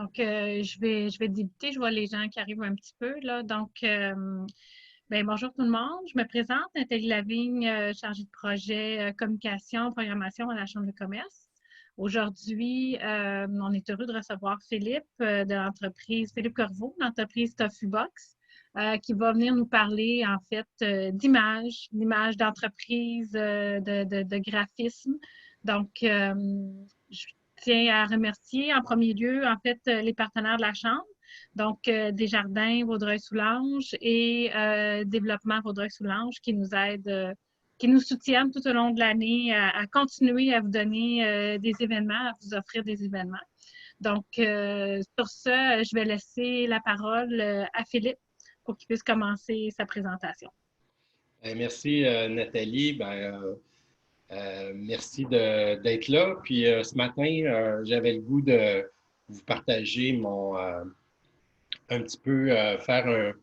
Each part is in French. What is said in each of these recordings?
Donc, je vais débuter, je vois les gens qui arrivent un petit peu, là. Donc, bonjour tout le monde. Je me présente, Nathalie Lavigne, chargée de projet communication, programmation à la Chambre de commerce. Aujourd'hui, on est heureux de recevoir Philippe de l'entreprise, Philippe Corveau, de l'entreprise TofuBox, qui va venir nous parler, en fait, d'image d'entreprise, de graphisme. Donc, je tiens à remercier en premier lieu, en fait, les partenaires de la Chambre. Donc, Desjardins, Vaudreuil-Soulanges et Développement Vaudreuil-Soulanges qui nous aident, qui nous soutiennent tout au long de l'année à continuer à vous donner des événements, à vous offrir des événements. Donc, sur ce, je vais laisser la parole à Philippe pour qu'il puisse commencer sa présentation. Merci, Nathalie. Merci d'être là. Puis ce matin, j'avais le goût de vous partager un petit peu, faire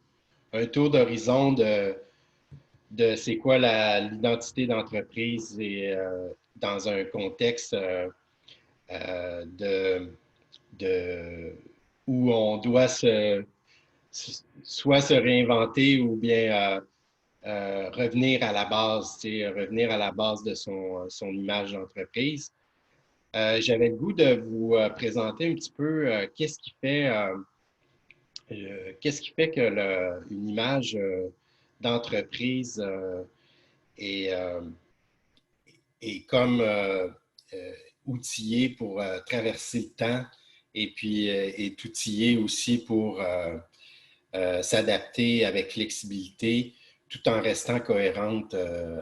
un tour d'horizon de c'est quoi l'identité d'entreprise et dans un contexte de où on doit soit se réinventer ou bien revenir à la base, revenir à la base de son image d'entreprise. J'avais le goût de vous présenter un petit peu qu'est-ce qui fait que une image d'entreprise est, est comme outillée pour traverser le temps et puis est outillée aussi pour s'adapter avec flexibilité tout en restant cohérente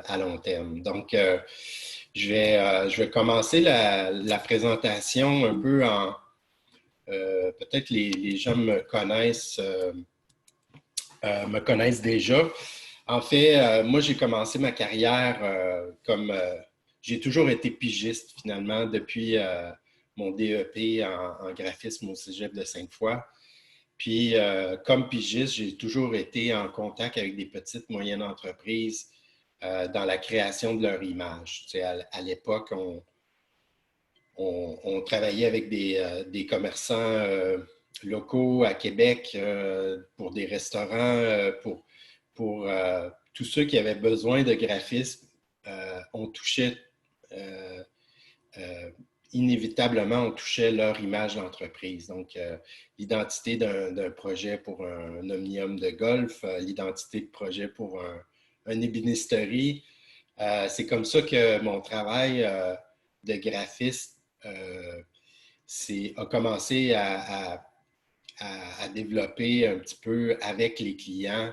à long terme. Donc, je vais commencer la présentation un peu en... peut-être les gens me connaissent déjà. En fait, moi, j'ai commencé ma carrière comme... j'ai toujours été pigiste, finalement, depuis mon DEP en graphisme au Cégep de Sainte-Foy. Puis, comme pigiste, j'ai toujours été en contact avec des petites, moyennes entreprises dans la création de leur image. Tu sais, à l'époque, on travaillait avec des commerçants locaux à Québec pour des restaurants, pour tous ceux qui avaient besoin de graphisme. On touchait inévitablement, on touchait leur image d'entreprise. Donc, l'identité d'un projet pour un omnium de golf, l'identité de projet pour un ébénisterie. C'est comme ça que mon travail de graphiste a commencé à développer un petit peu avec les clients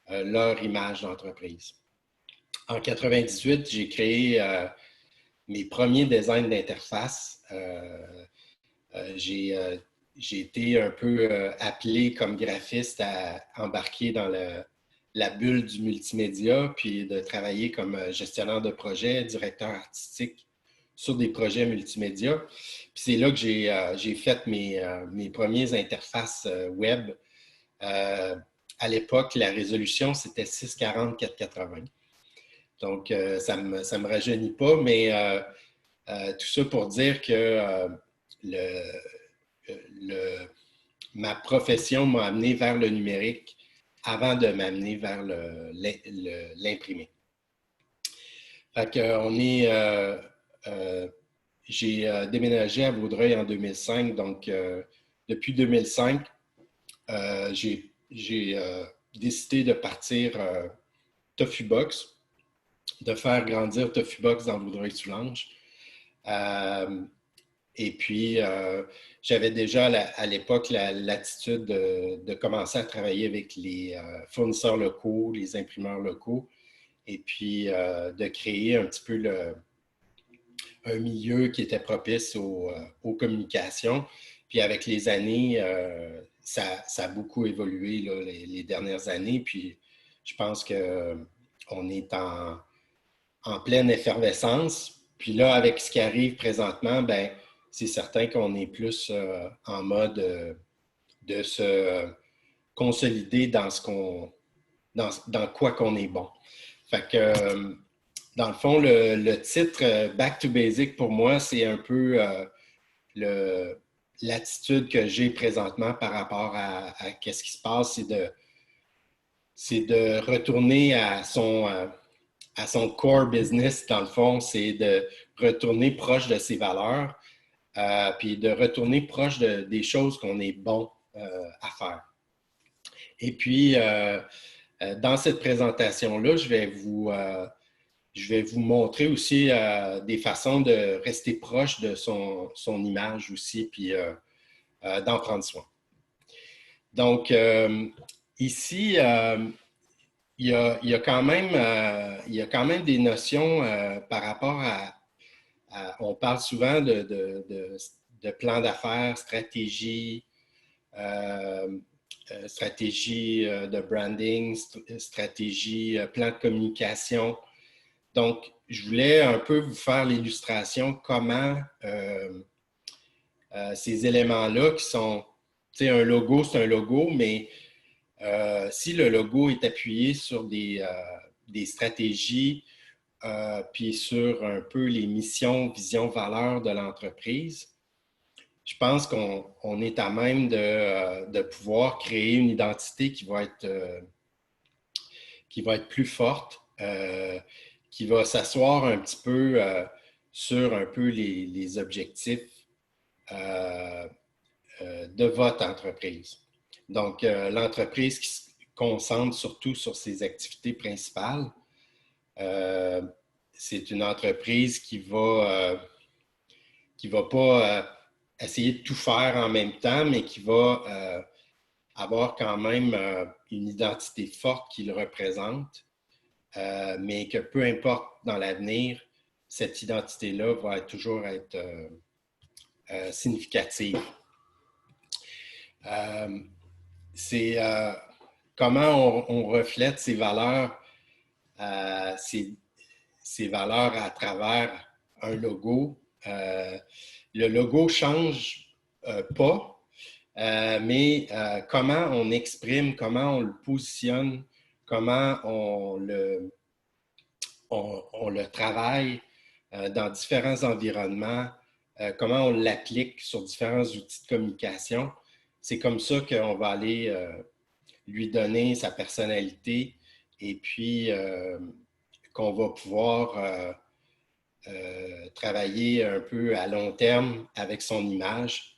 leur image d'entreprise. En 98, j'ai créé mes premiers designs d'interface. J'ai été un peu appelé comme graphiste à embarquer dans la bulle du multimédia, puis de travailler comme gestionnaire de projet, directeur artistique sur des projets multimédia. Puis c'est là que j'ai fait mes premières interfaces web. À l'époque, la résolution, c'était 640 480. Donc, ça me rajeunit pas, mais tout ça pour dire que ma profession m'a amené vers le numérique avant de m'amener vers l'imprimé. Fait qu'on j'ai déménagé à Vaudreuil en 2005, donc depuis 2005, j'ai décidé de partir TofuBox, de faire grandir TofuBox dans Vaudreuil-Soulanges. Et puis, j'avais déjà à l'époque l'attitude de commencer à travailler avec les fournisseurs locaux, les imprimeurs locaux, et puis de créer un petit peu un milieu qui était propice aux communications. Puis avec les années, ça a beaucoup évolué là, les dernières années. Puis je pense qu'on est en pleine effervescence. Puis là, avec ce qui arrive présentement, ben c'est certain qu'on est plus en mode de se consolider dans dans quoi qu'on est bon. Fait que, dans le fond, le titre Back to Basic, pour moi, c'est un peu l'attitude que j'ai présentement par rapport à qu'est-ce qui se passe, c'est de retourner à son core business, dans le fond, c'est de retourner proche de ses valeurs, puis de retourner proche des choses qu'on est bon à faire. Et puis, dans cette présentation-là, je vais vous montrer aussi des façons de rester proche de son image aussi, puis d'en prendre soin. Donc, ici, il y a quand même des notions par rapport on parle souvent de plan d'affaires, stratégie, stratégie de branding, stratégie, plan de communication. Donc, je voulais un peu vous faire l'illustration comment ces éléments-là qui sont, tu sais, un logo, c'est un logo, mais si le logo est appuyé sur des stratégies, puis sur un peu les missions, visions, valeurs de l'entreprise, je pense qu'on est à même de pouvoir créer une identité qui va être plus forte, qui va s'asseoir un petit peu sur un peu les objectifs de votre entreprise. Donc, l'entreprise qui se concentre surtout sur ses activités principales, c'est une entreprise qui va pas essayer de tout faire en même temps, mais qui va avoir quand même une identité forte qui le représente, mais que peu importe dans l'avenir, cette identité-là va toujours être significative. C'est comment on reflète ces valeurs à travers un logo. Le logo ne change pas, mais comment on exprime, comment on le positionne, comment on le travaille dans différents environnements, comment on l'applique sur différents outils de communication. C'est comme ça qu'on va aller lui donner sa personnalité et puis qu'on va pouvoir travailler un peu à long terme avec son image,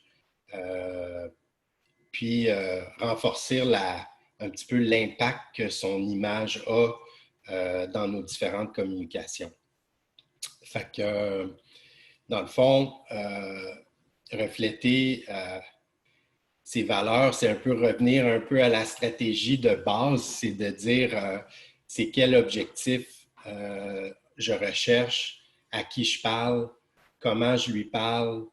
puis renforcer un petit peu l'impact que son image a dans nos différentes communications. Fait que, dans le fond, refléter ces valeurs, c'est un peu revenir un peu à la stratégie de base, c'est de dire c'est quel objectif je recherche, à qui je parle, comment je lui parle,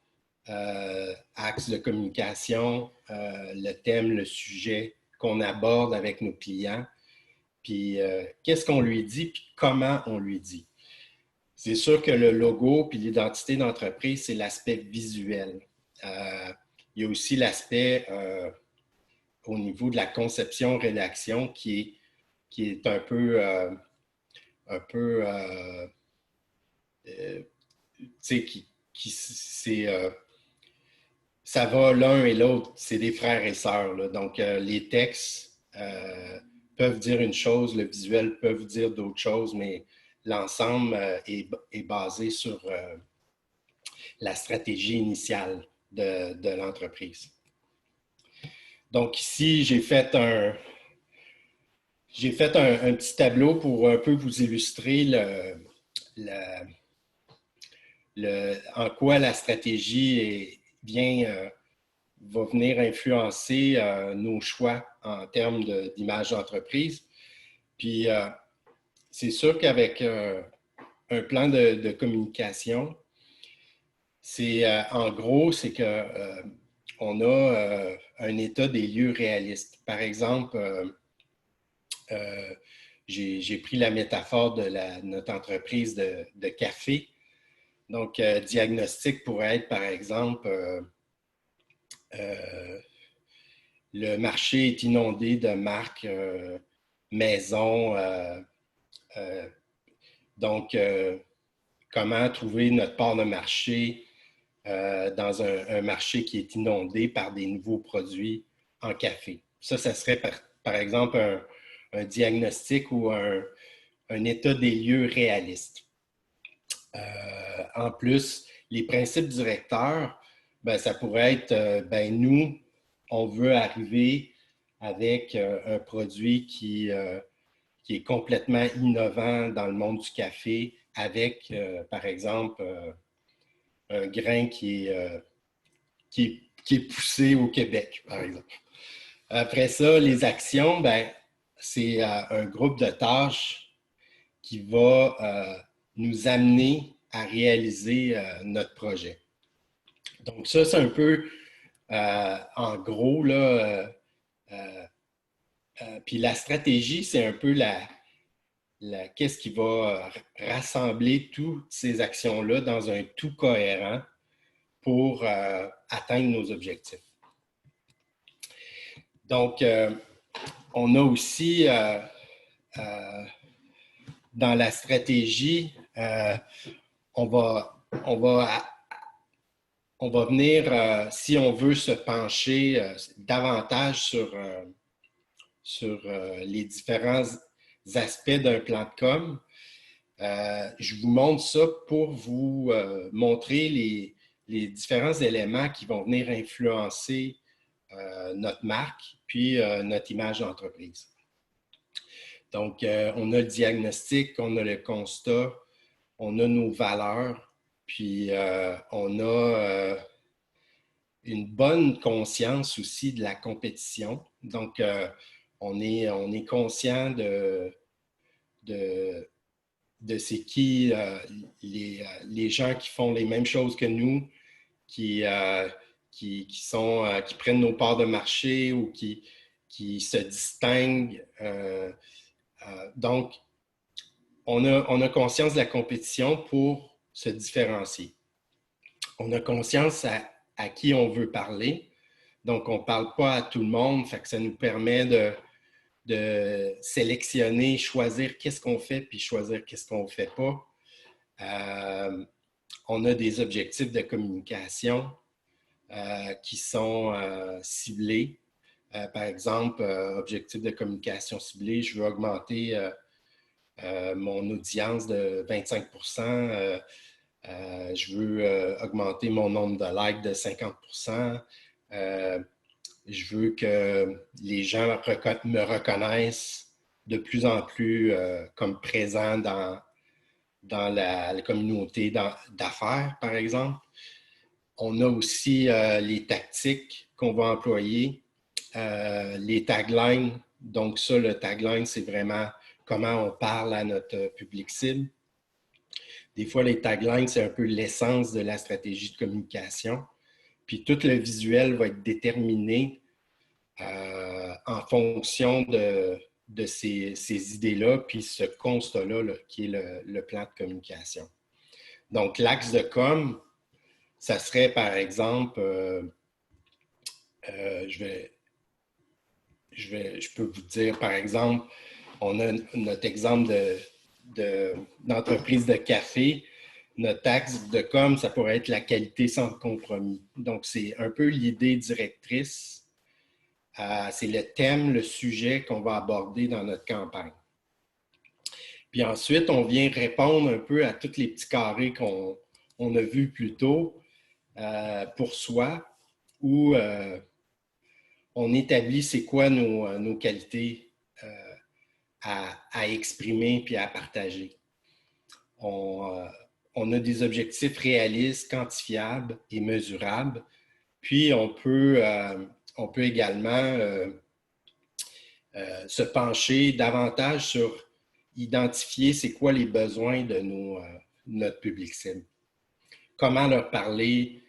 axe de communication, le thème, le sujet qu'on aborde avec nos clients, puis qu'est-ce qu'on lui dit, puis comment on lui dit. C'est sûr que le logo puis l'identité d'entreprise, c'est l'aspect visuel. Il y a aussi l'aspect au niveau de la conception-rédaction qui est un peu tu sais, ça va l'un et l'autre, c'est des frères et sœurs, là. Donc, les textes peuvent dire une chose, le visuel peut dire d'autres choses, mais l'ensemble est basé sur la stratégie initiale de l'entreprise. Donc, ici, j'ai fait un petit tableau pour un peu vous illustrer en quoi la stratégie va venir influencer nos choix en termes d'image d'entreprise. Puis, c'est sûr qu'avec un plan de communication, en gros, c'est qu'on a un état des lieux réaliste. Par exemple, j'ai pris la métaphore de notre entreprise de café. Donc, diagnostic pourrait être, par exemple, le marché est inondé de marques maison. Donc, comment trouver notre part de marché dans un marché qui est inondé par des nouveaux produits en café. Ça serait par exemple un diagnostic ou un état des lieux réaliste. En plus, les principes directeurs, ben, ça pourrait être, ben, nous, on veut arriver avec un produit qui est complètement innovant dans le monde du café, avec, par exemple, un grain qui est poussé au Québec, par exemple. Après ça, les actions, ben, c'est un groupe de tâches qui va nous amener à réaliser notre projet. Donc ça, c'est un peu, en gros, là, puis la stratégie, c'est un peu qu'est-ce qui va rassembler toutes ces actions-là dans un tout cohérent pour atteindre nos objectifs. Donc, on a aussi dans la stratégie, on va venir, si on veut se pencher davantage sur les différents aspects d'un plan de com. Je vous montre ça pour vous montrer les différents éléments qui vont venir influencer notre marque puis notre image d'entreprise. Donc, on a le diagnostic, on a le constat, on a nos valeurs, puis on a une bonne conscience aussi de la compétition. Donc, on est conscient de c'est qui les gens qui font les mêmes choses que nous, qui prennent nos parts de marché ou qui se distinguent. Donc, on a conscience de la compétition pour se différencier. On a conscience à qui on veut parler. Donc, on ne parle pas à tout le monde, fait que ça nous permet de sélectionner, choisir qu'est-ce qu'on fait, puis choisir qu'est-ce qu'on ne fait pas. On a des objectifs de communication qui sont ciblés. Par exemple, objectif de communication ciblé, je veux augmenter mon audience de 25%, je veux augmenter mon nombre de likes de 50%, je veux que les gens me reconnaissent de plus en plus comme présent dans la communauté d'affaires, par exemple. On a aussi les tactiques qu'on va employer, les taglines. Donc ça, le tagline, c'est vraiment comment on parle à notre public cible. Des fois, les taglines, c'est un peu l'essence de la stratégie de communication. Puis tout le visuel va être déterminé en fonction de ces idées-là, puis ce constat-là là, qui est le plan de communication. Donc, l'axe de com, ça serait par exemple, je peux vous dire par exemple, on a notre exemple d'entreprise de café. Notre axe de com, ça pourrait être la qualité sans compromis. Donc, c'est un peu l'idée directrice. C'est le thème, le sujet qu'on va aborder dans notre campagne. Puis ensuite, on vient répondre un peu à tous les petits carrés qu'on a vus plus tôt pour soi, où on établit c'est quoi nos qualités à exprimer puis à partager. On a des objectifs réalistes, quantifiables et mesurables. Puis, on peut également se pencher davantage sur identifier c'est quoi les besoins de notre public cible. Comment leur parler,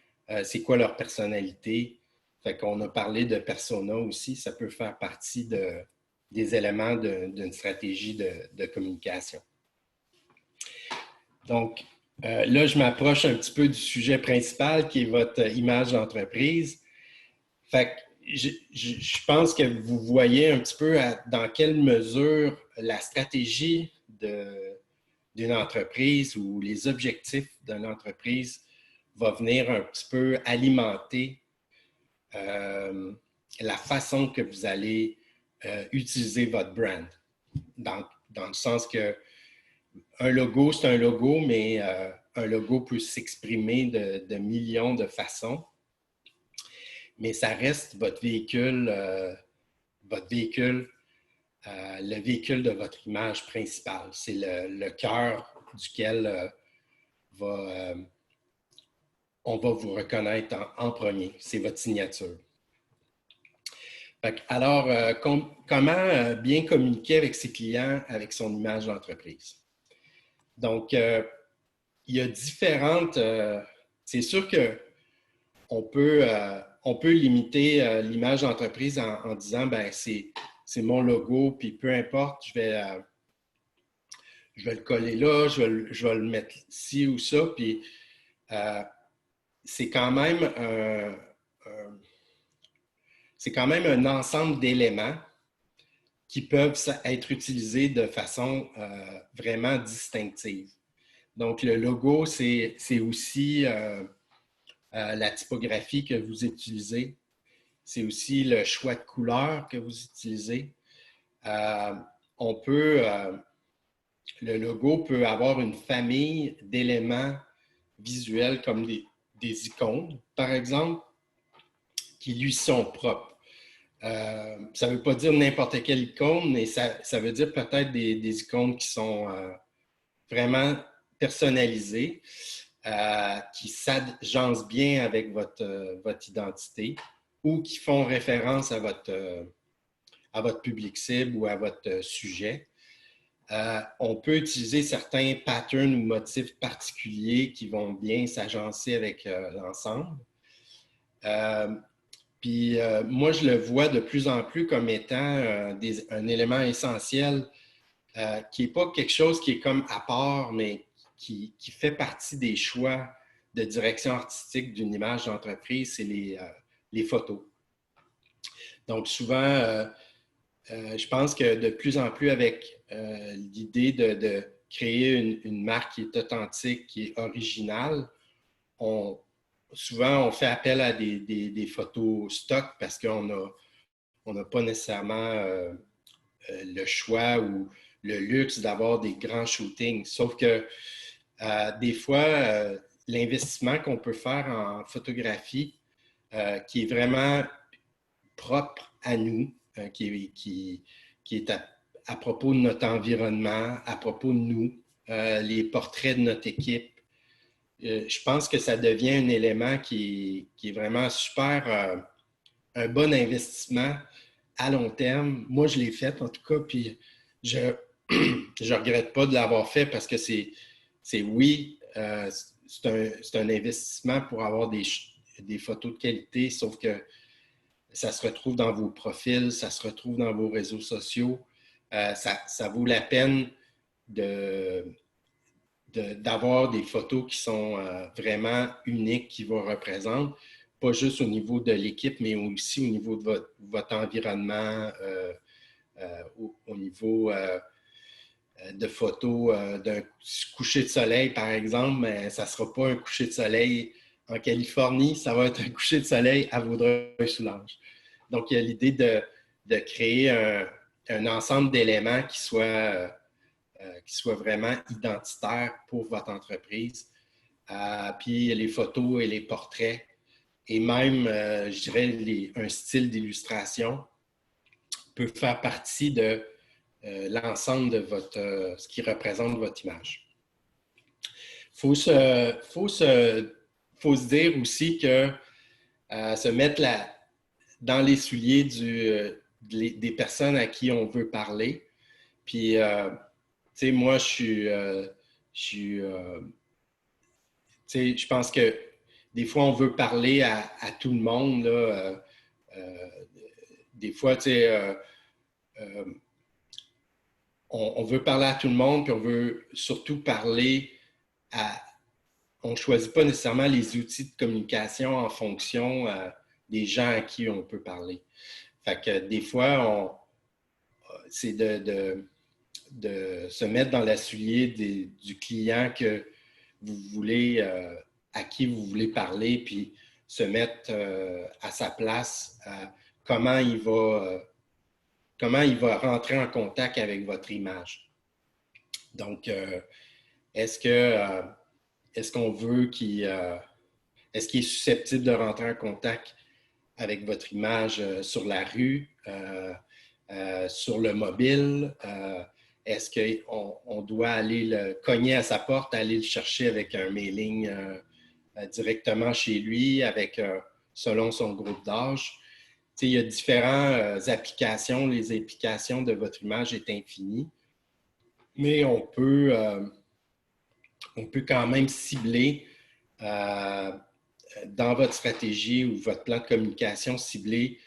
c'est quoi leur personnalité. Fait qu'on a parlé de persona aussi, ça peut faire partie des éléments d'une stratégie de communication. Donc, là, je m'approche un petit peu du sujet principal qui est votre image d'entreprise. Fait que je pense que vous voyez un petit peu dans quelle mesure la stratégie d'une entreprise ou les objectifs d'une entreprise va venir un petit peu alimenter la façon que vous allez utiliser votre brand. Dans le sens que un logo, c'est un logo, mais un logo peut s'exprimer de millions de façons. Mais ça reste votre véhicule, le véhicule de votre image principale. C'est le cœur duquel on va vous reconnaître en premier. C'est votre signature. Alors, comment bien communiquer avec ses clients avec son image d'entreprise? Donc, il y a différentes... c'est sûr qu'on peut limiter l'image d'entreprise en disant, ben c'est mon logo, puis peu importe, je vais le coller là, je vais le mettre ci ou ça, puis c'est quand même un ensemble d'éléments qui peuvent être utilisés de façon vraiment distinctive. Donc, le logo, c'est aussi la typographie que vous utilisez. C'est aussi le choix de couleurs que vous utilisez. Le logo peut avoir une famille d'éléments visuels comme des icônes, par exemple, qui lui sont propres. Ça ne veut pas dire n'importe quelle icône, mais ça veut dire peut-être des icônes qui sont vraiment personnalisées, qui s'agencent bien avec votre identité ou qui font référence à votre public cible ou à votre sujet. On peut utiliser certains patterns ou motifs particuliers qui vont bien s'agencer avec l'ensemble. Puis moi, je le vois de plus en plus comme étant un élément essentiel qui n'est pas quelque chose qui est comme à part, mais qui fait partie des choix de direction artistique d'une image d'entreprise, c'est les photos. Donc souvent, je pense que de plus en plus avec l'idée de créer une marque qui est authentique, qui est originale, souvent on fait appel à des photos stock parce qu'on n'a pas nécessairement le choix ou le luxe d'avoir des grands shootings. Sauf que des fois, l'investissement qu'on peut faire en photographie, qui est vraiment propre à nous, qui est à propos de notre environnement, à propos de nous, les portraits de notre équipe. Je pense que ça devient un élément qui est vraiment super, un bon investissement à long terme. Moi, je l'ai fait en tout cas, puis je ne regrette pas de l'avoir fait parce que c'est un investissement pour avoir des photos de qualité, sauf que ça se retrouve dans vos profils, ça se retrouve dans vos réseaux sociaux. Ça vaut la peine d'avoir des photos qui sont vraiment uniques, qui vous représentent, pas juste au niveau de l'équipe, mais aussi au niveau de votre environnement, au niveau de photos d'un coucher de soleil, par exemple, mais ça ne sera pas un coucher de soleil en Californie, ça va être un coucher de soleil à Vaudreuil-Soulanges. Donc, il y a l'idée de créer un ensemble d'éléments qui soit vraiment identitaire pour votre entreprise. Puis les photos et les portraits et même, je dirais, un style d'illustration peut faire partie de l'ensemble de ce qui représente votre image. Faut se dire aussi que se mettre dans les souliers des personnes à qui on veut parler. Puis, tu sais, moi, je pense que des fois, on veut parler à tout le monde. Là, des fois, tu sais, on veut parler à tout le monde, puis on veut surtout parler on ne choisit pas nécessairement les outils de communication en fonction des gens à qui on peut parler. Fait que des fois, c'est de se mettre dans la soulier du client que vous voulez à qui vous voulez parler, puis se mettre à sa place, comment il va rentrer en contact avec votre image. Donc, est-ce qu'on veut est-ce qu'il est susceptible de rentrer en contact avec votre image sur la rue, sur le mobile? Est-ce qu'on doit aller le cogner à sa porte, aller le chercher avec un mailing directement chez lui, selon son groupe d'âge? Il y a différentes applications. Les applications de votre image est infinie, mais on peut quand même cibler dans votre stratégie ou votre plan de communication, cibler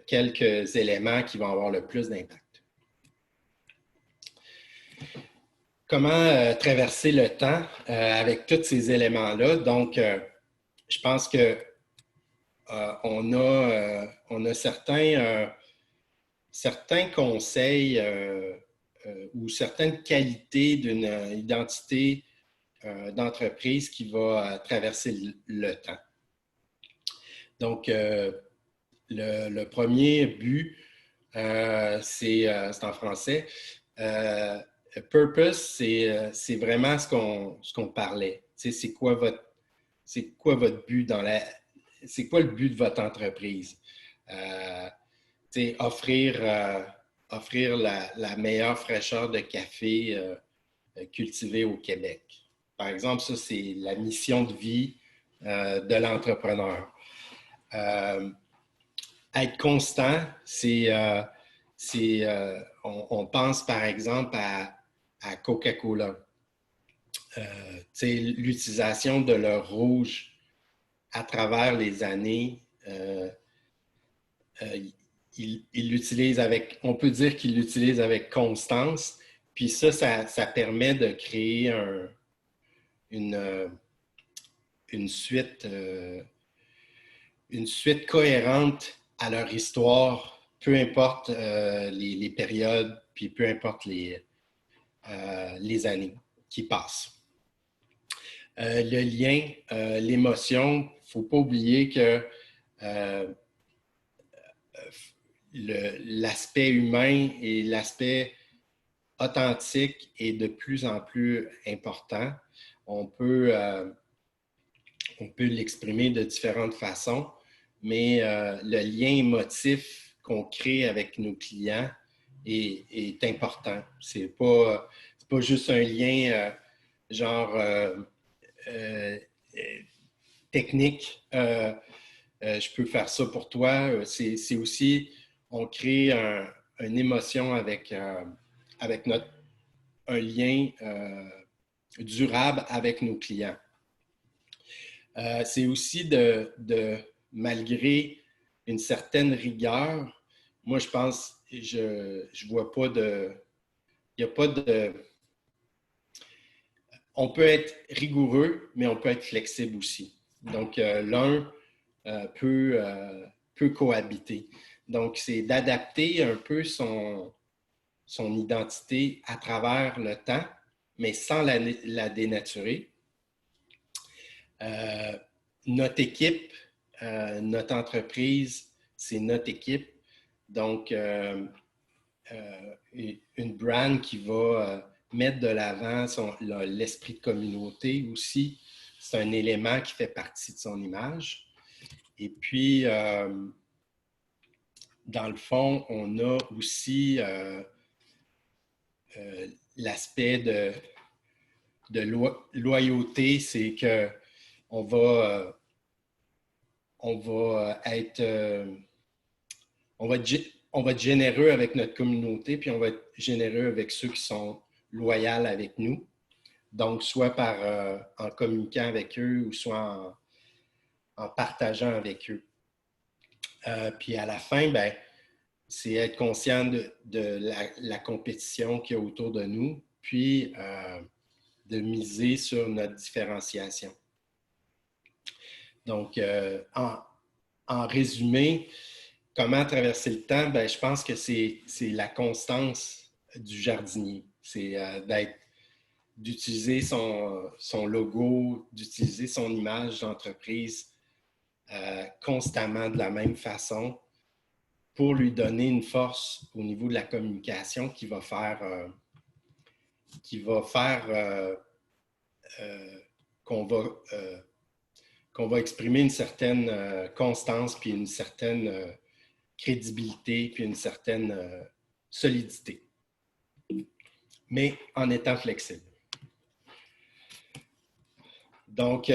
quelques éléments qui vont avoir le plus d'impact. Comment traverser le temps avec tous ces éléments-là? Donc, je pense que on a certains conseils ou certaines qualités d'une identité d'entreprise qui va traverser le temps. Donc, le premier but, c'est en français. Purpose, c'est vraiment ce qu'on parlait. C'est quoi votre but c'est quoi le but de votre entreprise? Offrir la meilleure fraîcheur de café cultivé au Québec. Par exemple, ça, c'est la mission de vie de l'entrepreneur. Être constant, on pense par exemple à Coca-Cola. L'utilisation de leur rouge à travers les années, on peut dire qu'il l'utilise avec constance, puis ça permet de créer une suite cohérente à leur histoire, peu importe les périodes, puis peu importe les années qui passent. Le lien, l'émotion, il ne faut pas oublier que l'aspect humain et l'aspect authentique est de plus en plus important. On peut l'exprimer de différentes façons, mais le lien émotif qu'on crée avec nos clients est important. C'est pas juste un lien technique. Je peux faire ça pour toi. C'est aussi, on crée une émotion avec un lien durable avec nos clients. C'est aussi malgré une certaine rigueur, moi je pense, je vois pas il n'y a pas de... On peut être rigoureux, mais on peut être flexible aussi. Donc, l'un peut cohabiter. Donc, c'est d'adapter un peu son identité à travers le temps, mais sans la dénaturer. Notre équipe, notre entreprise, c'est notre équipe. Donc, une brand qui va mettre de l'avant l'esprit de communauté aussi, c'est un élément qui fait partie de son image. Et puis, dans le fond, on a aussi l'aspect de loyauté, c'est que on va être généreux avec notre communauté, puis on va être généreux avec ceux qui sont loyaux avec nous. Donc, soit en communiquant avec eux ou soit en partageant avec eux. Puis à la fin, c'est être conscient de la compétition qu'il y a autour de nous, puis de miser sur notre différenciation. Donc, en résumé, comment traverser le temps? Je pense que c'est la constance du jardinier. C'est d'utiliser son logo, d'utiliser son image d'entreprise constamment de la même façon pour lui donner une force au niveau de la communication qui va faire qu'on va exprimer une certaine constance, puis une certaine crédibilité, puis une certaine solidité, mais en étant flexible. Donc,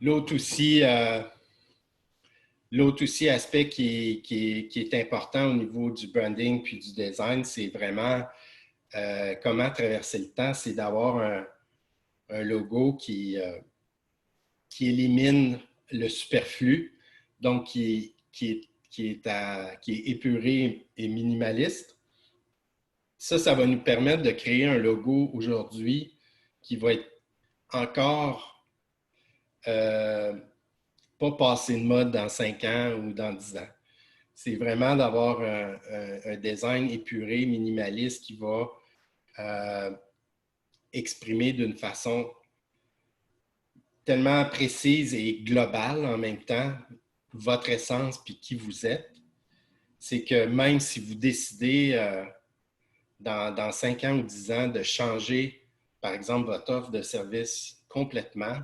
l'autre aussi aspect qui est important au niveau du branding puis du design, c'est vraiment comment traverser le temps, c'est d'avoir un logo qui élimine le superflu, donc qui est épuré et minimaliste. Ça va nous permettre de créer un logo aujourd'hui qui va être encore pas passé de mode dans 5 ans ou dans 10 ans. C'est vraiment d'avoir un design épuré, minimaliste qui va exprimer d'une façon tellement précise et globale en même temps votre essence puis qui vous êtes. C'est que même si vous décidez dans 5 ans ou 10 ans de changer, par exemple, votre offre de service complètement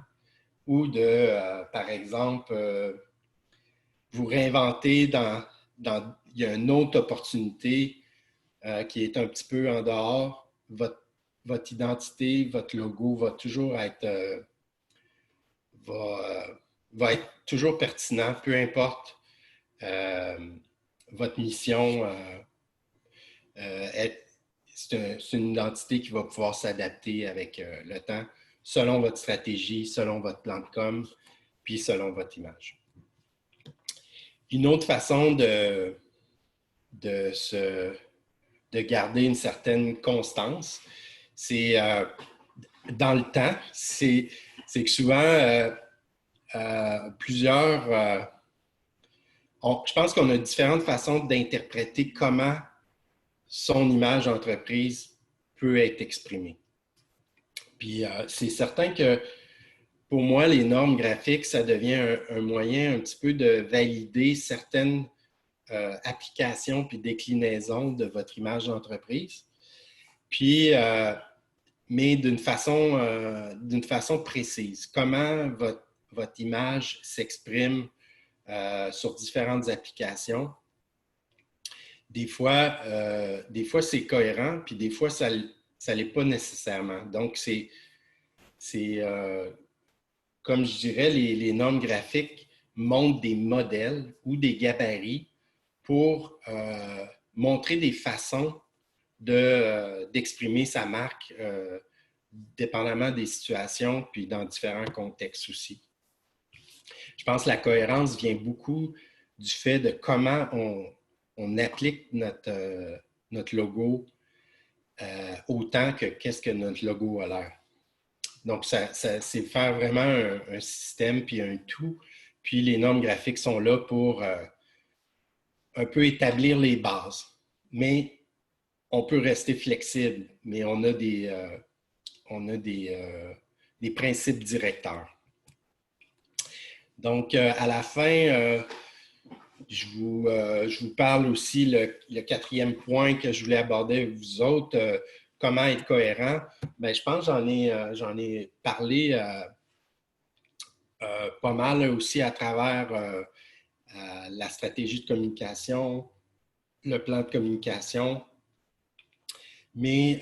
ou de, par exemple, vous réinventer il y a une autre opportunité qui est un petit peu en dehors, votre identité, votre logo va toujours être va être toujours pertinent, peu importe votre mission. C'est une identité qui va pouvoir s'adapter avec le temps, selon votre stratégie, selon votre plan de com, puis selon votre image. Une autre façon de garder une certaine constance, c'est dans le temps, c'est que souvent, je pense qu'on a différentes façons d'interpréter comment son image d'entreprise peut être exprimée. Puis c'est certain que pour moi, les normes graphiques, ça devient un moyen un petit peu de valider certaines applications puis déclinaisons de votre image d'entreprise. Puis, mais d'une façon précise. Comment votre image s'exprime sur différentes applications. Des fois c'est cohérent, puis des fois, ça ne l'est pas nécessairement. Donc, c'est comme je dirais, les normes graphiques montrent des modèles ou des gabarits pour montrer des façons d'exprimer sa marque dépendamment des situations, puis dans différents contextes aussi. Je pense que la cohérence vient beaucoup du fait de comment on applique notre logo autant que qu'est-ce que notre logo a l'air. Donc, c'est faire vraiment un système puis un tout. Puis, les normes graphiques sont là pour un peu établir les bases. Mais on peut rester flexible, mais on a des principes directeurs. Donc, à la fin, je vous parle aussi le quatrième point que je voulais aborder avec vous autres, comment être cohérent. Bien, je pense que j'en ai parlé pas mal aussi à travers la stratégie de communication, le plan de communication. Mais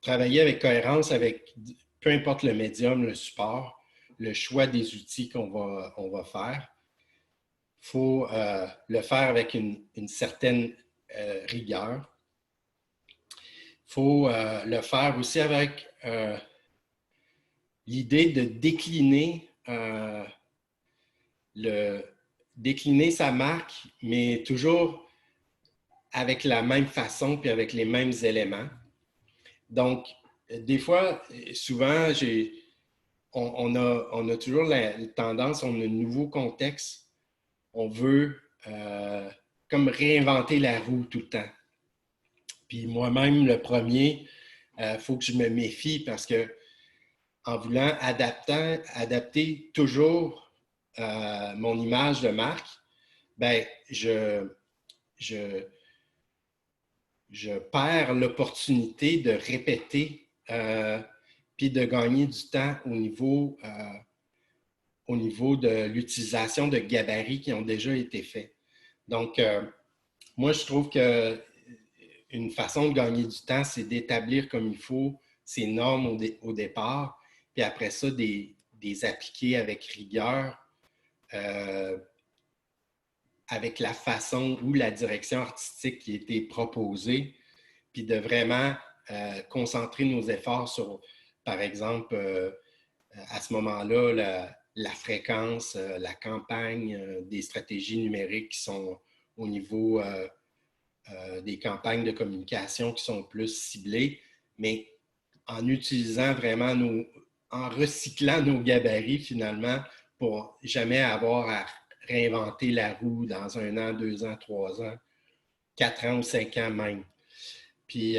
travailler avec cohérence, avec peu importe le médium, le support, le choix des outils qu'on va faire, il faut le faire avec une certaine rigueur. Il faut le faire aussi avec l'idée de décliner sa marque, mais toujours avec la même façon puis avec les mêmes éléments. Donc, des fois, souvent, on a toujours la tendance, on a un nouveau contexte, on veut comme réinventer la roue tout le temps. Puis moi-même, le premier, faut que je me méfie parce que en voulant adapter toujours mon image de marque, ben, je perds l'opportunité de répéter puis de gagner du temps au niveau de l'utilisation de gabarits qui ont déjà été faits. Donc, moi, je trouve qu'une façon de gagner du temps, c'est d'établir comme il faut ces normes au départ, puis après ça, des appliquer avec rigueur, avec la façon ou la direction artistique qui a été proposée, puis de vraiment concentrer nos efforts sur, par exemple, à ce moment-là, la fréquence, la campagne, des stratégies numériques qui sont au niveau des campagnes de communication qui sont plus ciblées, mais en utilisant vraiment en recyclant nos gabarits finalement pour jamais avoir à réinventer la roue dans 1 an, 2 ans, 3 ans, 4 ans ou 5 ans même. Puis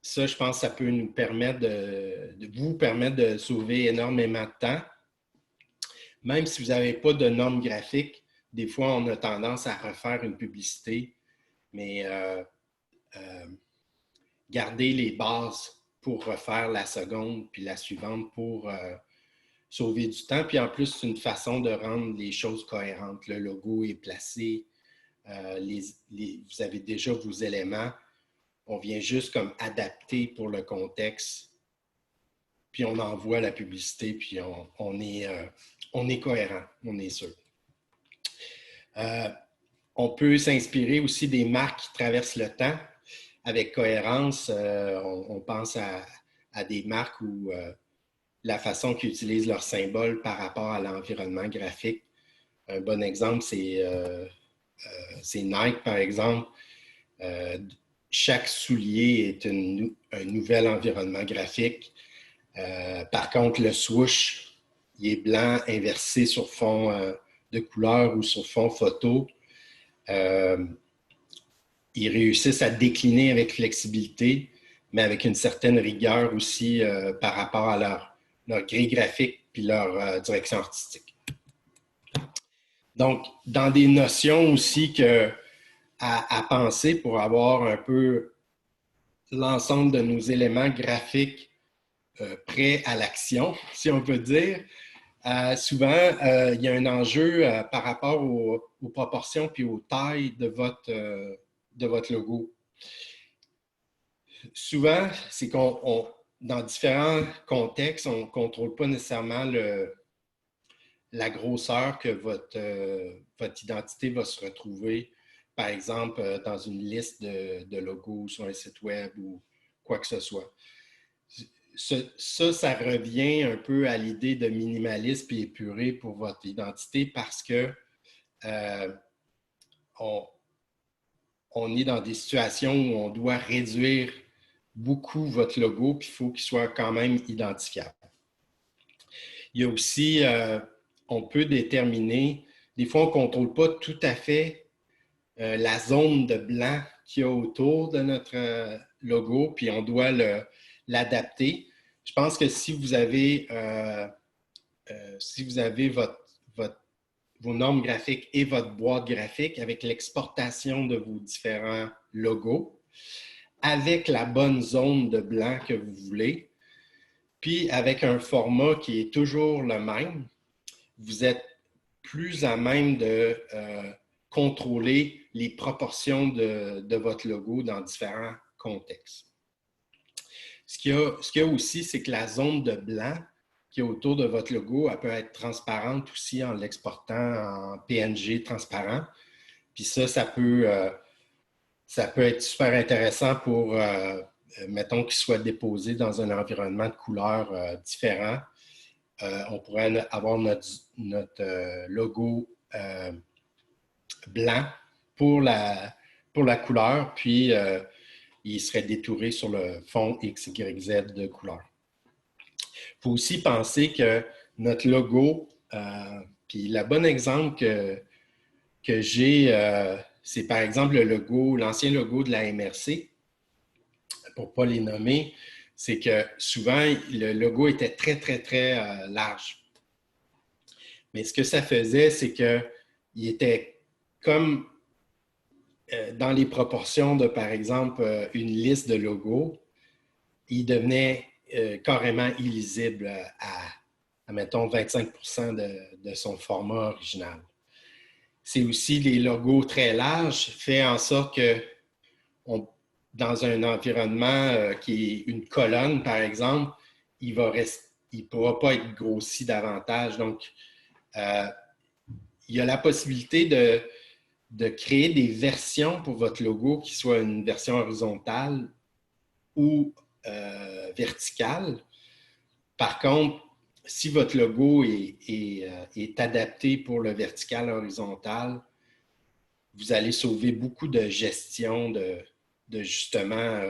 ça, je pense que ça peut nous permettre vous permettre de sauver énormément de temps. Même si vous n'avez pas de normes graphiques, des fois, on a tendance à refaire une publicité, mais garder les bases pour refaire la seconde puis la suivante pour sauver du temps. Puis en plus, c'est une façon de rendre les choses cohérentes. Le logo est placé, vous avez déjà vos éléments. On vient juste comme adapter pour le contexte, puis on envoie la publicité, puis on est cohérent, on est sûr. On peut s'inspirer aussi des marques qui traversent le temps avec cohérence. On pense à des marques où la façon qu'ils utilisent leurs symboles par rapport à l'environnement graphique. Un bon exemple, c'est Nike, par exemple. Chaque soulier est un nouvel environnement graphique. Par contre, le swoosh, il est blanc inversé sur fond de couleur ou sur fond photo. Ils réussissent à décliner avec flexibilité, mais avec une certaine rigueur aussi par rapport à leur grille graphique puis leur direction artistique. Donc, dans des notions aussi à penser pour avoir un peu l'ensemble de nos éléments graphiques prêts à l'action, si on peut dire. Souvent, il y a un enjeu par rapport aux proportions puis aux tailles de votre logo. Souvent, c'est dans différents contextes, on ne contrôle pas nécessairement la grosseur que votre identité va se retrouver, par exemple, dans une liste de logos sur un site web ou quoi que ce soit. Ça revient un peu à l'idée de minimalisme et épuré pour votre identité parce que on est dans des situations où on doit réduire beaucoup votre logo, puis il faut qu'il soit quand même identifiable. Il y a aussi, on peut déterminer, des fois on ne contrôle pas tout à fait la zone de blanc qu'il y a autour de notre logo, puis on doit l'adapter. Je pense que si vous avez vos normes graphiques et votre boîte graphique avec l'exportation de vos différents logos, avec la bonne zone de blanc que vous voulez, puis avec un format qui est toujours le même, vous êtes plus à même de contrôler les proportions de votre logo dans différents contextes. Ce qu'il y a aussi, c'est que la zone de blanc qui est autour de votre logo, elle peut être transparente aussi en l'exportant en PNG transparent. Puis ça peut être super intéressant pour, mettons, qu'il soit déposé dans un environnement de couleurs différent. On pourrait avoir notre logo blanc pour la couleur, puis il serait détouré sur le fond X, Y, Z de couleur. Il faut aussi penser que notre logo, puis le bon exemple que j'ai, c'est par exemple l'ancien logo de la MRC. pour ne pas les nommer, c'est que souvent, le logo était très, très, très large. Mais ce que ça faisait, c'est qu'il était comme dans les proportions de, par exemple, une liste de logos, il devenait carrément illisible à mettons, 25% de son format original. C'est aussi les logos très larges fait en sorte que dans un environnement qui est une colonne, par exemple, il ne pourra pas être grossi davantage. Donc, il y a la possibilité de créer des versions pour votre logo qui soient une version horizontale ou verticale. Par contre, si votre logo est adapté pour le vertical horizontal, vous allez sauver beaucoup de gestion de justement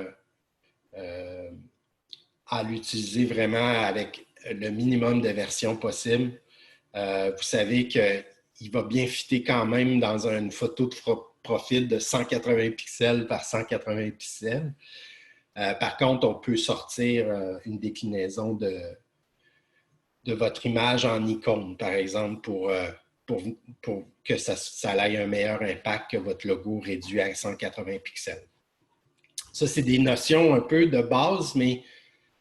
à l'utiliser vraiment avec le minimum de versions possible. Vous savez qu'il va bien fitter quand même dans une photo de profil de 180 pixels par 180 pixels. Par contre, on peut sortir une déclinaison de votre image en icône, par exemple, pour que ça ait un meilleur impact que votre logo réduit à 180 pixels. Ça, c'est des notions un peu de base, mais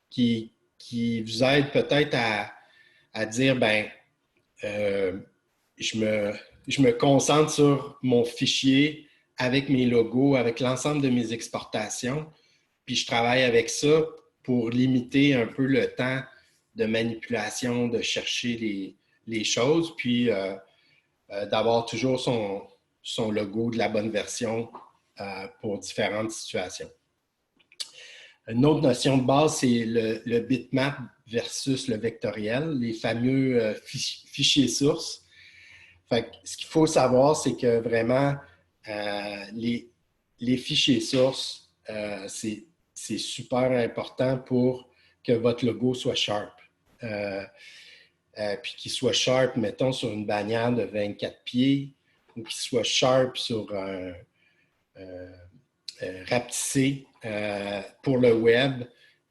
qui vous aident peut-être à dire, ben, je me concentre sur mon fichier avec mes logos, avec l'ensemble de mes exportations, puis je travaille avec ça pour limiter un peu le temps de manipulation, de chercher les choses, puis d'avoir toujours son logo de la bonne version pour différentes situations. Une autre notion de base, c'est le bitmap versus le vectoriel, les fameux fichiers sources. Fait que, ce qu'il faut savoir, c'est que vraiment, les fichiers sources, c'est super important pour que votre logo soit sharp. Puis qu'il soit sharp, mettons, sur une bannière de 24 pieds ou qu'il soit sharp sur un rapetissé pour le web.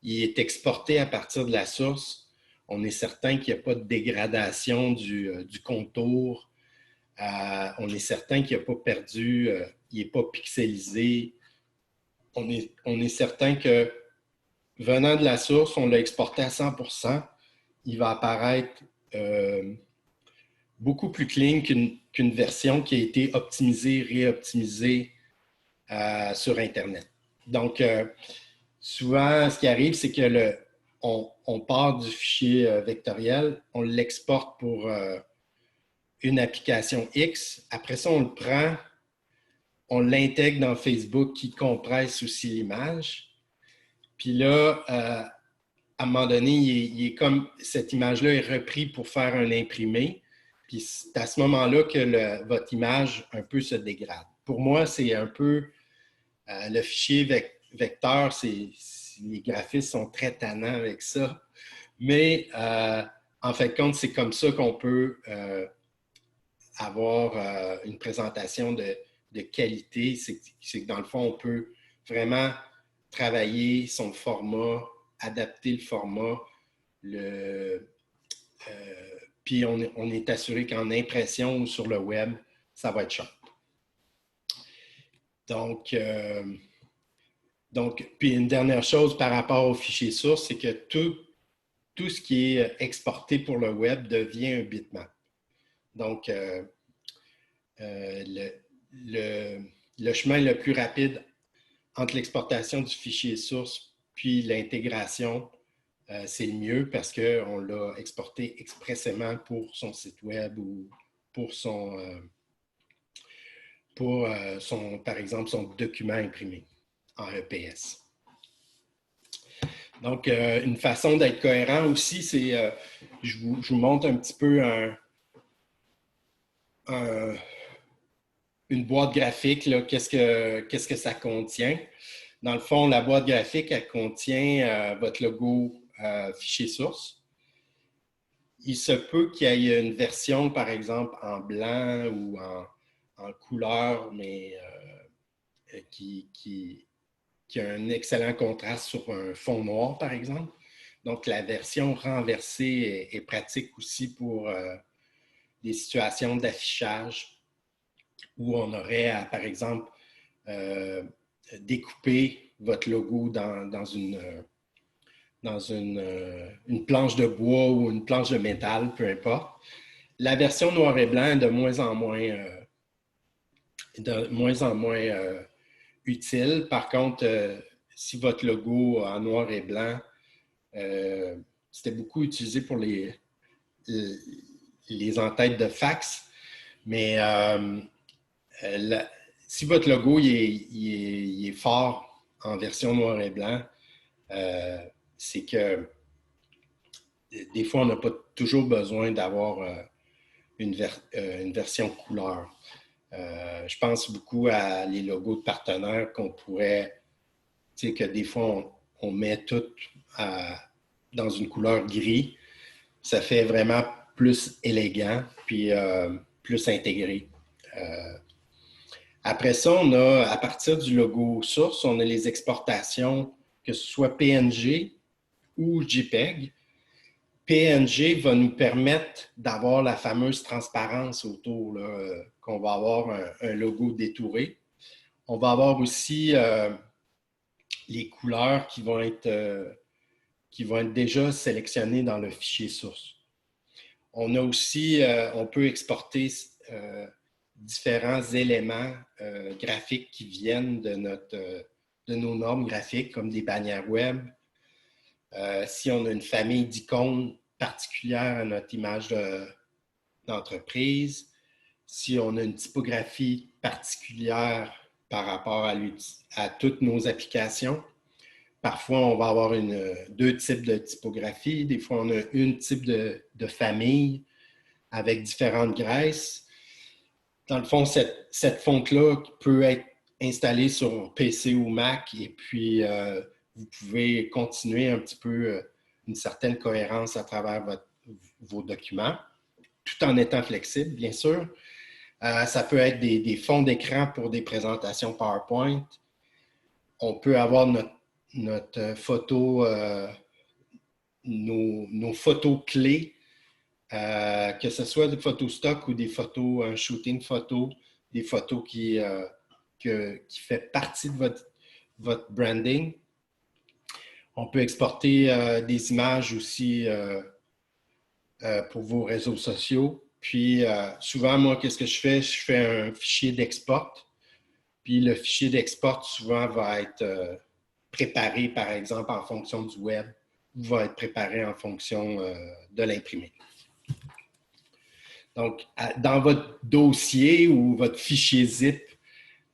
Il est exporté à partir de la source. On est certain qu'il n'y a pas de dégradation du contour. On est certain qu'il n'a pas perdu, il n'est pas pixelisé. On est certain que venant de la source, on l'a exporté à 100%. Il va apparaître beaucoup plus clean qu'une version qui a été optimisée, réoptimisée sur Internet. Donc, souvent, ce qui arrive, c'est que on part du fichier vectoriel, on l'exporte pour une application X. Après ça, on le prend, on l'intègre dans Facebook qui compresse aussi l'image. Puis là, à un moment donné, il est comme cette image-là est reprise pour faire un imprimé. Puis c'est à ce moment-là que votre image un peu se dégrade. Pour moi, c'est un peu le fichier vecteur, les graphistes sont très tannants avec ça. Mais en fait, compte, c'est comme ça qu'on peut avoir une présentation de qualité. C'est que dans le fond, on peut vraiment travailler son format, adapter le format, puis on est assuré qu'en impression ou sur le web, ça va être sharp. Donc, puis une dernière chose par rapport aux fichiers sources, c'est que tout ce qui est exporté pour le web devient un bitmap. Donc, le chemin le plus rapide entre l'exportation du fichier source puis l'intégration, c'est le mieux parce qu'on l'a exporté expressément pour son site web ou pour par exemple, son document imprimé en EPS. Donc, une façon d'être cohérent aussi, c'est, je vous montre un petit peu une boîte graphique, qu'est-ce que ça contient. Dans le fond, la boîte graphique, elle contient votre logo fichier source. Il se peut qu'il y ait une version, par exemple, en blanc ou en couleur, mais qui qui a un excellent contraste sur un fond noir, par exemple. Donc, la version renversée est pratique aussi pour des situations d'affichage où on aurait à, par exemple, découper votre logo dans une planche de bois ou une planche de métal, peu importe. La version noir et blanc est de moins en moins utile. Par contre, si votre logo en noir et blanc, c'était beaucoup utilisé pour les entêtes de fax, mais si votre logo il est fort en version noir et blanc, c'est que des fois, on n'a pas toujours besoin d'avoir une version couleur. Je pense beaucoup à les logos de partenaires qu'on pourrait, tu sais, que des fois, on met tout dans une couleur gris. Ça fait vraiment plus élégant, puis plus intégré. Après ça, on a, à partir du logo source, on a les exportations, que ce soit PNG ou JPEG. PNG va nous permettre d'avoir la fameuse transparence autour, là, qu'on va avoir un logo détouré. On va avoir aussi les couleurs qui vont être déjà sélectionnées dans le fichier source. On a aussi, on peut exporter différents éléments graphiques qui viennent de nos normes graphiques, comme des bannières web. Si on a une famille d'icônes particulière à notre image d'entreprise, si on a une typographie particulière par rapport à toutes nos applications. Parfois, on va avoir deux types de typographie. Des fois, on a une type de famille avec différentes graisses. Dans le fond, cette fonte-là peut être installée sur PC ou Mac et puis vous pouvez continuer un petit peu une certaine cohérence à travers vos documents, tout en étant flexible, bien sûr. Ça peut être des fonds d'écran pour des présentations PowerPoint. On peut avoir notre photo, nos photos clés, que ce soit des photos stock ou des photos, un shooting photo, des photos qui fait partie de votre branding. On peut exporter des images aussi pour vos réseaux sociaux. Puis souvent, moi, qu'est-ce que je fais? Je fais un fichier d'export. Puis le fichier d'export, souvent, va être préparé, par exemple, en fonction du web ou va être préparé en fonction de l'imprimé. Donc, dans votre dossier ou votre fichier zip,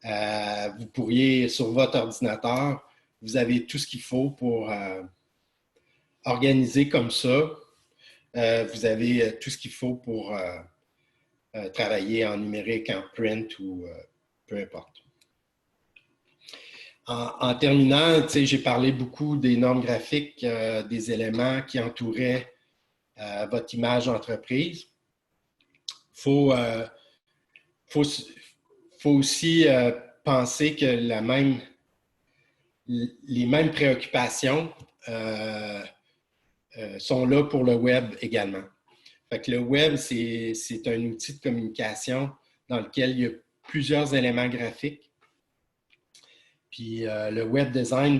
vous pourriez, sur votre ordinateur, vous avez tout ce qu'il faut pour organiser comme ça. Vous avez tout ce qu'il faut pour travailler en numérique, en print ou peu importe. En terminant, j'ai parlé beaucoup des normes graphiques, des éléments qui entouraient votre image d'entreprise. Faut aussi penser que les mêmes préoccupations sont là pour le web également. Fait que le web, c'est un outil de communication dans lequel il y a plusieurs éléments graphiques. Puis le web design,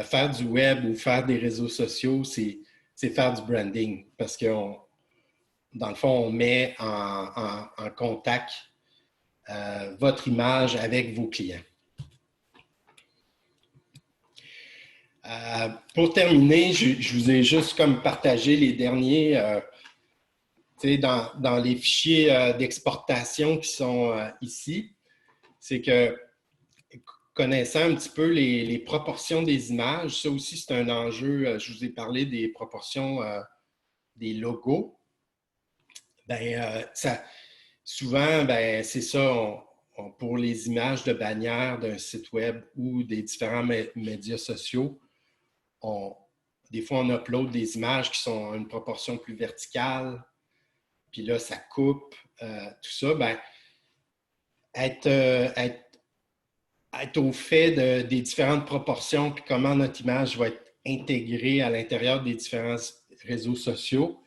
faire du web ou faire des réseaux sociaux, c'est faire du branding parce que dans le fond, on met en contact votre image avec vos clients. Pour terminer, je vous ai juste comme partagé les derniers, dans les fichiers d'exportation qui sont ici, c'est que connaissant un petit peu les proportions des images, ça aussi c'est un enjeu, je vous ai parlé des proportions des logos. Souvent, c'est ça, pour les images de bannières d'un site web ou des différents médias sociaux, des fois, on upload des images qui sont à une proportion plus verticale, puis là, ça coupe, tout ça. Être être au fait des différentes proportions puis comment notre image va être intégrée à l'intérieur des différents réseaux sociaux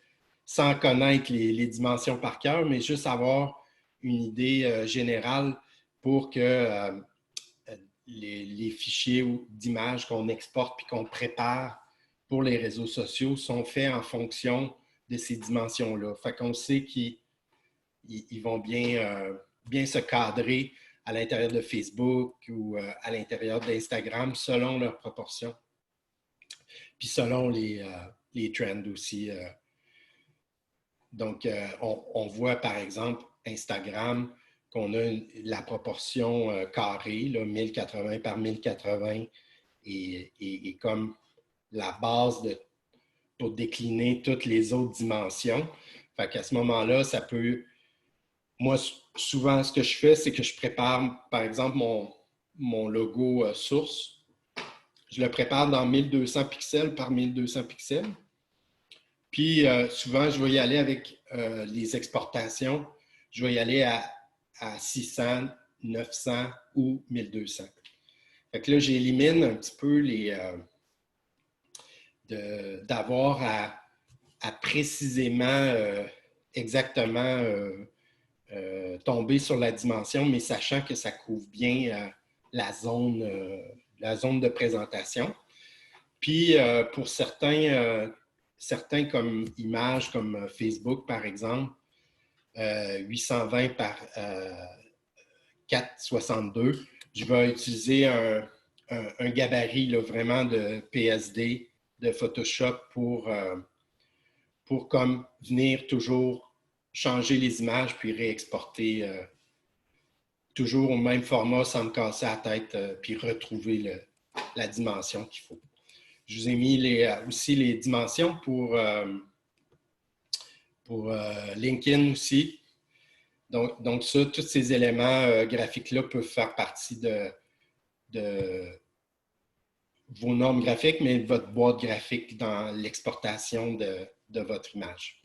sans connaître les dimensions par cœur, mais juste avoir une idée générale pour que les fichiers d'images qu'on exporte puis qu'on prépare pour les réseaux sociaux sont faits en fonction de ces dimensions-là. Fait qu'on sait qu'ils vont bien se cadrer à l'intérieur de Facebook ou à l'intérieur d'Instagram selon leurs proportions. Puis selon les trends aussi. Donc, on voit par exemple Instagram qu'on a la proportion carrée, là, 1080 par 1080, et comme la base pour décliner toutes les autres dimensions. Fait qu'à ce moment-là, ça peut... Moi, souvent, ce que je fais, c'est que je prépare, par exemple, mon logo source. Je le prépare dans 1200 pixels par 1200 pixels. Puis, souvent, je vais y aller avec les exportations. Je vais y aller à 600, 900 ou 1200. Fait que là, j'élimine un petit peu d'avoir à précisément, exactement tomber sur la dimension, mais sachant que ça couvre bien la zone de présentation. Puis, pour certains comme images, comme Facebook, par exemple, 820 par 462, je vais utiliser un gabarit là, vraiment de PSD, de Photoshop pour comme venir toujours changer les images puis réexporter toujours au même format sans me casser la tête puis retrouver la dimension qu'il faut. Je vous ai mis aussi les dimensions pour LinkedIn aussi. Donc ça, tous ces éléments graphiques-là peuvent faire partie de vos normes graphiques, mais de votre boîte graphique dans l'exportation de votre image.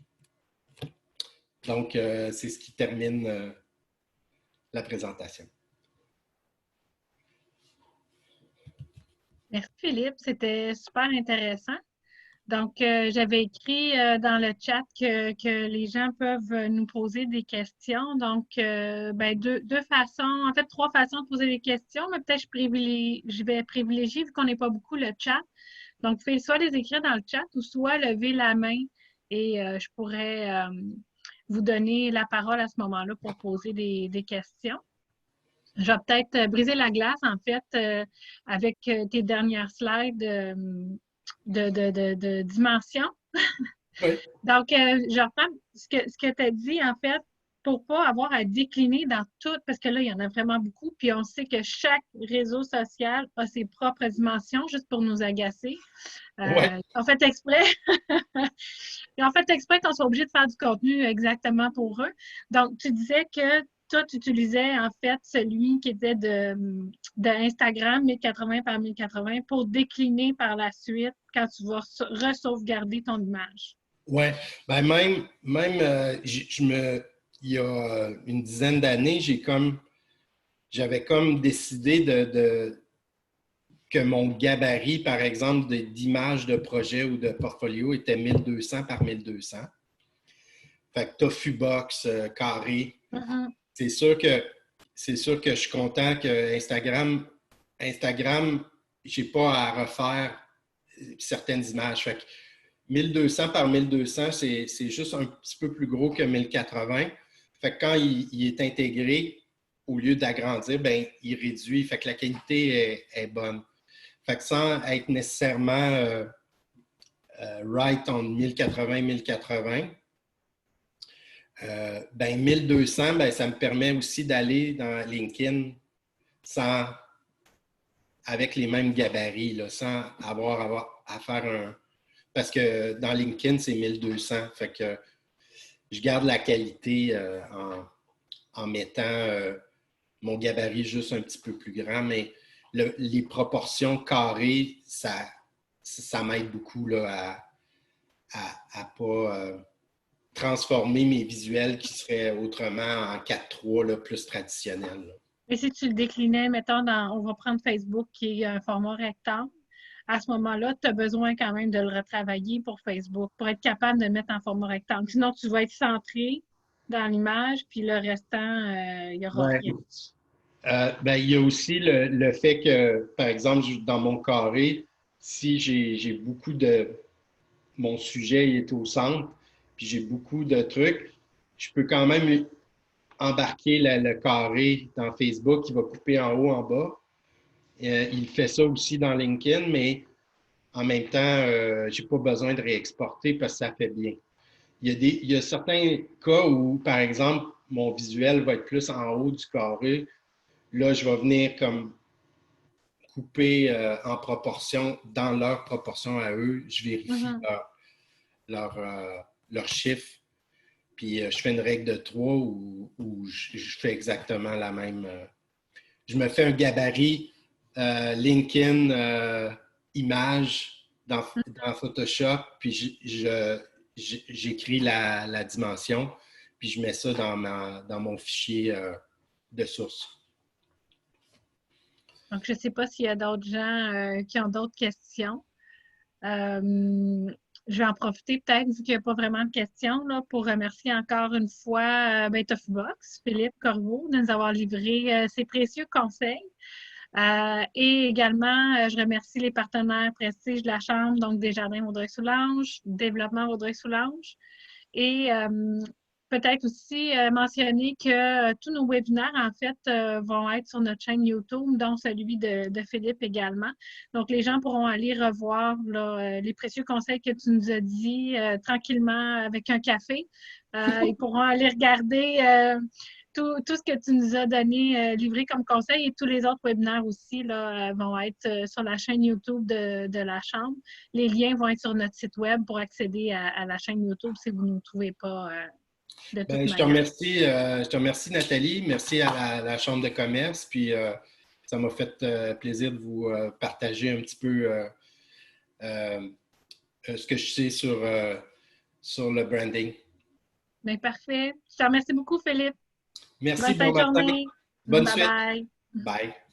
Donc, c'est ce qui termine la présentation. Merci Philippe, c'était super intéressant. Donc, j'avais écrit dans le chat que les gens peuvent nous poser des questions. Donc, deux façons, en fait, trois façons de poser des questions, mais peut-être je vais privilégier, vu qu'on n'est pas beaucoup, le chat. Donc, vous pouvez soit les écrire dans le chat ou soit lever la main et je pourrais vous donner la parole à ce moment-là pour poser des questions. Je vais peut-être briser la glace, en fait, avec tes dernières slides de dimension. Oui. Donc, je reprends ce que tu as dit, en fait, pour ne pas avoir à décliner dans tout, parce que là, il y en a vraiment beaucoup, puis on sait que chaque réseau social a ses propres dimensions, juste pour nous agacer. Ouais. En fait, exprès. Ils ont fait exprès qu'on soit obligé de faire du contenu exactement pour eux. Donc, tu disais que toi, tu utilisais en fait celui qui était de Instagram 1080 par 1080 pour décliner par la suite quand tu vas re-sauvegarder ton image. Oui, ben même il y a une dizaine d'années, j'avais comme décidé que mon gabarit, par exemple, d'image de projet ou de portfolio était 1200 par 1200. Fait que Tofubox, carré. Mm-hmm. C'est sûr que je suis content que Instagram, je n'ai pas à refaire certaines images. Fait que 1200 par 1200, c'est juste un petit peu plus gros que 1080. Fait que quand il est intégré, au lieu d'agrandir, ben, il réduit. Fait que la qualité est bonne. Fait que sans être nécessairement right en 1080 1080, ben 1200, ben, ça me permet aussi d'aller dans LinkedIn avec les mêmes gabarits, là, sans avoir à faire un... Parce que dans LinkedIn, c'est 1200. Fait que je garde la qualité en mettant mon gabarit juste un petit peu plus grand, mais les proportions carrées, ça m'aide beaucoup là, à pas transformer mes visuels qui seraient autrement en 4:3 là, plus traditionnels. Là. Et si tu le déclinais, mettons, on va prendre Facebook qui est un format rectangle, à ce moment-là, tu as besoin quand même de le retravailler pour Facebook, pour être capable de le mettre en format rectangle. Sinon, tu vas être centré dans l'image, puis le restant, il n'y aura Ouais. rien. Ben, il y a aussi le fait que, par exemple, dans mon carré, si j'ai beaucoup de... Mon sujet il est au centre, puis j'ai beaucoup de trucs, je peux quand même embarquer le carré dans Facebook qui va couper en haut, en bas. Il fait ça aussi dans LinkedIn, mais en même temps, je n'ai pas besoin de réexporter parce que ça fait bien. Il y a certains cas où, par exemple, mon visuel va être plus en haut du carré. Là, je vais venir comme couper en proportion, dans leur proportion à eux. Je vérifie Mhm. leur, euh, leur chiffre. Puis je fais une règle de 3 où je fais exactement la même. Je me fais un gabarit LinkedIn image dans Photoshop, puis j'écris la dimension, puis je mets ça dans mon fichier de source. Donc, je ne sais pas s'il y a d'autres gens qui ont d'autres questions. Euh, je vais en profiter peut-être, vu qu'il n'y a pas vraiment de questions, là, pour remercier encore une fois Tofubox, Philippe Corbeau, de nous avoir livré ses précieux conseils. Et également, je remercie les partenaires Prestige de la Chambre, donc Desjardins Vaudreuil-Soulanges, Développement Vaudreuil-Soulanges. Et peut-être aussi mentionner que tous nos webinaires, en fait, vont être sur notre chaîne YouTube, dont celui de Philippe également. Donc, les gens pourront aller revoir là, les précieux conseils que tu nous as dit tranquillement avec un café. Ils pourront aller regarder tout ce que tu nous as donné, livré comme conseil, et tous les autres webinaires aussi là, vont être sur la chaîne YouTube de la Chambre. Les liens vont être sur notre site web pour accéder à la chaîne YouTube si vous ne nous trouvez pas de toute Ben, manière. je te remercie, Nathalie. Merci à la Chambre de commerce. Puis, ça m'a fait plaisir de vous partager un petit peu euh, ce que je sais sur le branding. Bien, parfait. Je te remercie beaucoup, Philippe. Merci, Bonne fin bon de matin. journée. Bonne Bye suite. bye. Bye.